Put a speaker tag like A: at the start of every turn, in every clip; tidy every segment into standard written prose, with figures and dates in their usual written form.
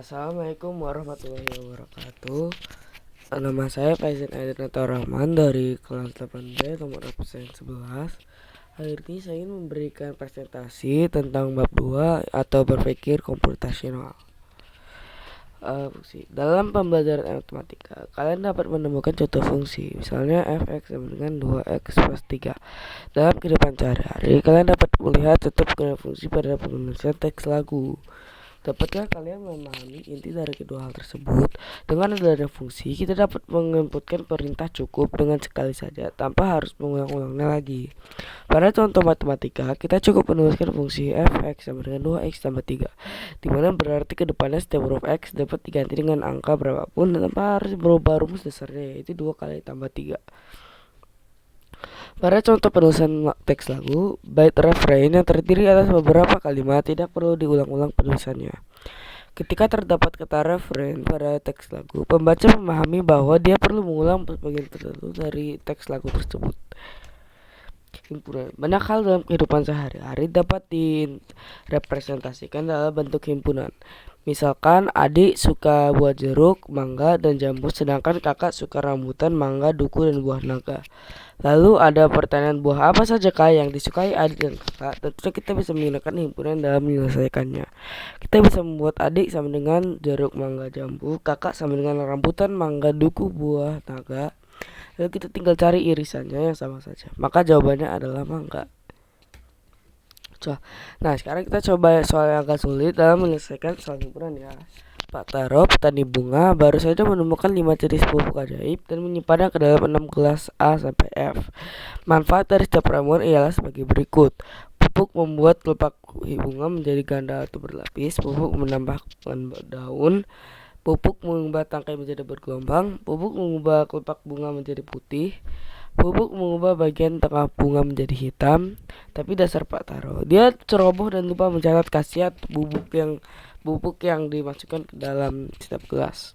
A: Assalamualaikum warahmatullahi wabarakatuh. Nama saya Faizan Aidinator Rahman dari kelas 8B nomor absen 11. Hari ini saya ingin memberikan presentasi tentang bab 2 atau berpikir komputasional. Fungsi. Dalam pembelajaran matematika, kalian dapat menemukan contoh fungsi, misalnya f(x) sama dengan 2x plus 3. Dalam kehidupan sehari-hari, kalian dapat melihat contoh penggunaan fungsi pada penulisan teks lagu. Dapatkah kalian memahami inti dari kedua hal tersebut? Dengan adanya fungsi, kita dapat menginputkan perintah cukup dengan sekali saja tanpa harus mengulang-ulangnya lagi. Pada contoh matematika, kita cukup menuliskan fungsi f(x) sama dengan 2x tambah 3, dimana berarti kedepannya setiap huruf x dapat diganti dengan angka berapapun tanpa harus berubah rumus dasarnya, yaitu 2 kali tambah 3. Pada contoh penulisan teks lagu, bait refrain yang terdiri atas beberapa kalimat tidak perlu diulang-ulang penulisannya. Ketika terdapat kata refrain pada teks lagu, pembaca memahami bahwa dia perlu mengulang bagian tertentu dari teks lagu tersebut. Himpunan. Banyak hal dalam kehidupan sehari-hari dapat direpresentasikan dalam bentuk himpunan. Misalkan adik suka buah jeruk, mangga, dan jambu, sedangkan kakak suka rambutan, mangga, duku, dan buah naga. Lalu ada pertanyaan, buah apa saja kah yang disukai adik dan kakak? Tentunya kita bisa menggunakan himpunan dalam menyelesaikannya. Kita bisa membuat adik sama dengan jeruk, mangga, jambu, kakak sama dengan rambutan, mangga, duku, buah naga. Lalu kita tinggal cari irisannya yang sama saja. Maka jawabannya adalah mangga. Nah, sekarang kita coba soal yang agak sulit dalam menyelesaikan soal himpunan ya. Pak Taro, petani bunga, baru saja menemukan 5 jenis pupuk ajaib dan menyimpannya ke dalam 6 gelas A sampai F. Manfaat dari setiap ramuan ialah sebagai berikut. Pupuk membuat kelopak bunga menjadi ganda atau berlapis. Pupuk menambahkan daun. Pupuk mengubah tangkai menjadi bergelombang. Pupuk mengubah kelopak bunga menjadi putih. Pupuk mengubah bagian tengah bunga menjadi hitam. Tapi dasar Pak Taro, dia ceroboh dan lupa mencatat khasiat pupuk yang dimasukkan ke dalam setiap gelas.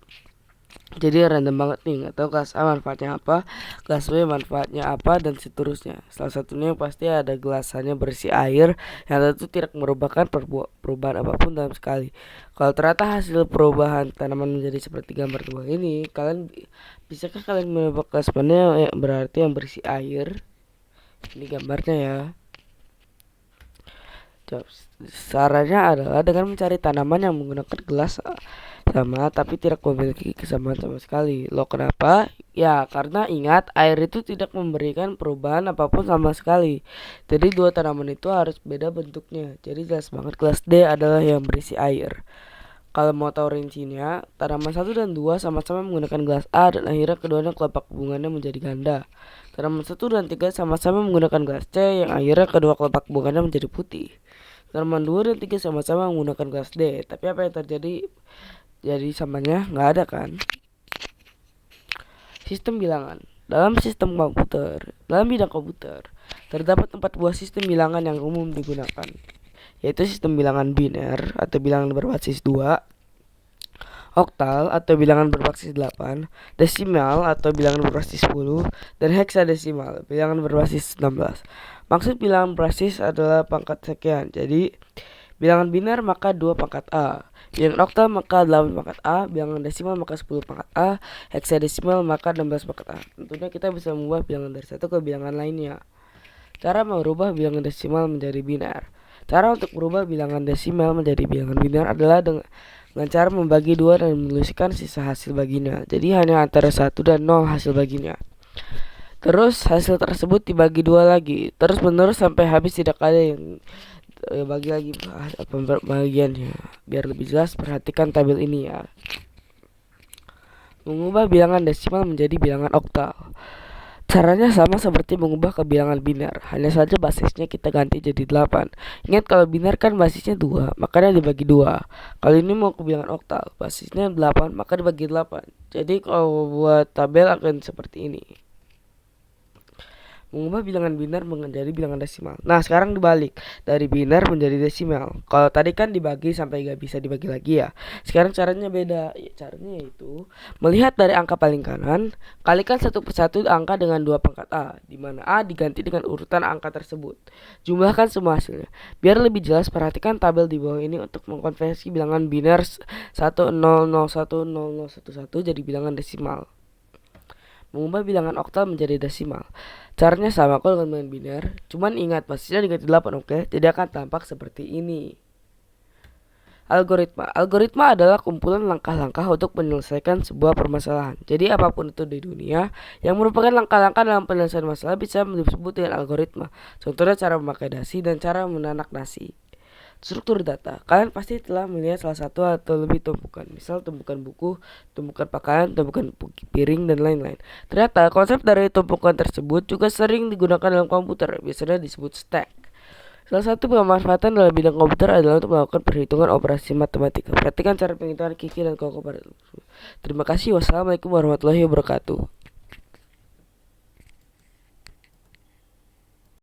A: Jadi random banget nih, nggak tahu kelas A manfaatnya apa, kelas B manfaatnya apa, dan seterusnya. Salah satunya pasti ada gelasannya berisi air yang tentu tidak merupakan perubahan apapun dalam sekali. Kalau ternyata hasil perubahan tanaman menjadi seperti gambar di bawah ini, bisakah kalian menebak kelas mana yang berarti yang berisi air? Ini gambarnya ya. Caranya adalah dengan mencari tanaman yang menggunakan gelas sama tapi tidak memiliki kesamaan sama sekali. Loh, kenapa? Ya, karena ingat, air itu tidak memberikan perubahan apapun sama sekali. Jadi dua tanaman itu harus beda bentuknya. Jadi jelas banget kelas D adalah yang berisi air. Kalau mau tahu rincinya, tanaman 1 dan 2 sama-sama menggunakan gelas A dan akhirnya keduanya kelopak bunganya menjadi ganda. Tanaman 1 dan 3 sama-sama menggunakan gelas C yang akhirnya kedua kelopak bunganya menjadi putih. Tanaman 2 dan 3 sama-sama menggunakan gelas D, tapi apa yang terjadi? Jadi samanya nggak ada kan? Sistem bilangan. Dalam bidang komputer, terdapat 4 buah sistem bilangan yang umum digunakan, yaitu sistem bilangan biner atau bilangan berbasis 2, oktal atau bilangan berbasis 8, desimal atau bilangan berbasis 10, dan heksadesimal, bilangan berbasis 16. Maksud bilangan berbasis adalah pangkat sekian. Jadi bilangan biner maka 2 pangkat A, bilangan oktal maka 8 pangkat A, bilangan desimal maka 10 pangkat A, heksadesimal maka 16 pangkat A. Tentunya kita bisa mengubah bilangan dari satu ke bilangan lainnya. Cara merubah bilangan desimal menjadi biner. Cara untuk merubah bilangan desimal menjadi bilangan biner adalah dengan cara membagi 2 dan menuliskan sisa hasil baginya. Jadi hanya antara 1 dan 0 hasil baginya. Terus hasil tersebut dibagi 2 lagi, terus menerus sampai habis, tidak ada yang bagi lagi bagiannya. Biar lebih jelas, perhatikan tabel ini ya. Mengubah bilangan desimal menjadi bilangan oktal. Caranya sama seperti mengubah ke bilangan biner, hanya saja basisnya kita ganti jadi 8. Ingat, kalau biner kan basisnya 2, makanya dibagi 2. Kalau ini mau ke bilangan oktal, basisnya 8, maka dibagi 8. Jadi kalau buat tabel akan seperti ini. mengubah bilangan biner menjadi bilangan desimal. Nah, sekarang dibalik dari biner menjadi desimal. Kalau tadi kan dibagi sampai gak bisa dibagi lagi ya. Sekarang caranya beda. Caranya yaitu melihat dari angka paling kanan, kalikan satu persatu angka dengan 2 pangkat A, di mana A diganti dengan urutan angka tersebut. Jumlahkan semua hasilnya. Biar lebih jelas, perhatikan tabel di bawah ini untuk mengkonversi bilangan biner 10010011 jadi bilangan desimal. Mengubah bilangan oktal menjadi desimal. Caranya sama kok dengan bilangan biner, cuman ingat pastinya diganti 8, oke? Tidak akan tampak seperti ini. Algoritma adalah kumpulan langkah-langkah untuk menyelesaikan sebuah permasalahan. Jadi apapun itu di dunia yang merupakan langkah-langkah dalam penyelesaian masalah bisa disebut dengan algoritma. Contohnya cara memakai dasi dan cara menanak nasi. Struktur data. Kalian pasti telah melihat salah satu atau lebih tumpukan. Misal tumpukan buku, tumpukan pakaian, tumpukan piring, dan lain-lain. Ternyata konsep dari tumpukan tersebut juga sering digunakan dalam komputer. Biasanya disebut stack. Salah satu pemanfaatan dalam bidang komputer adalah untuk melakukan perhitungan operasi matematika. Perhatikan cara penghitungan Kiki dan Koko pada. Terima kasih. Wassalamualaikum warahmatullahi wabarakatuh.